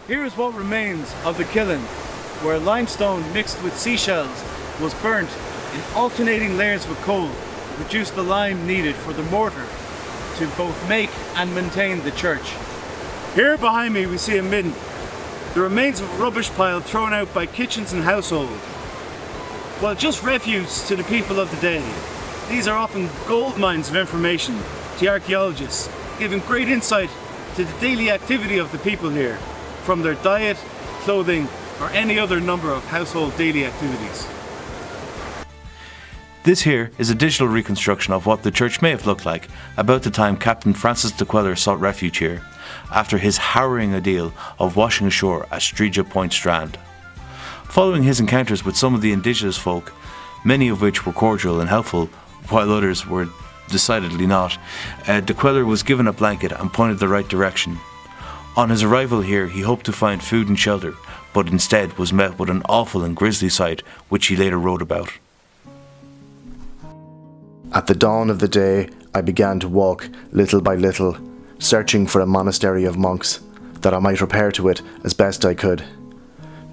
Here is what remains of the kiln, where limestone mixed with seashells was burnt in alternating layers with coal to produce the lime needed for the mortar to both make and maintain the church. Here behind me we see a midden, the remains of a rubbish pile thrown out by kitchens and household. While just refuse to the people of the day, these are often gold mines of information to archaeologists, giving great insight to the daily activity of the people here, from their diet, clothing, or any other number of household daily activities. This here is a digital reconstruction of what the church may have looked like about the time Captain Francis deCuellar sought refuge here, after his harrowing ordeal of washing ashore at Streedja Point Strand. Following his encounters with some of the indigenous folk, many of which were cordial and helpful, while others were decidedly not, deCuellar was given a blanket and pointed the right direction. On his arrival here, he hoped to find food and shelter, but instead was met with an awful and grisly sight, which he later wrote about. At the dawn of the day, I began to walk little by little, searching for a monastery of monks, that I might repair to it as best I could,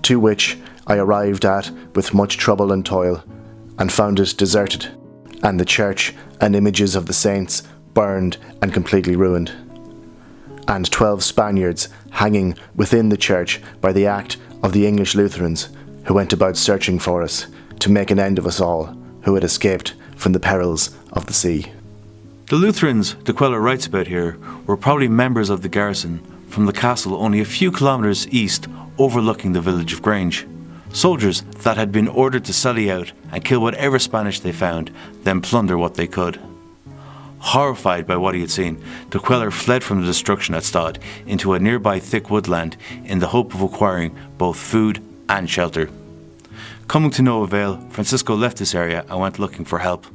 to which I arrived at with much trouble and toil, and found it deserted, and the church and images of the saints burned and completely ruined, and 12 Spaniards hanging within the church by the act of the English Lutherans, who went about searching for us, to make an end of us all, who had escaped from the perils of the sea. The Lutherans deCuellar writes about here were probably members of the garrison from the castle only a few kilometres east, overlooking the village of Grange. Soldiers that had been ordered to sally out and kill whatever Spanish they found, then plunder what they could. Horrified by what he had seen, deCuellar fled from the destruction at Staid into a nearby thick woodland in the hope of acquiring both food and shelter. Coming to no avail, Francisco left this area and went looking for help.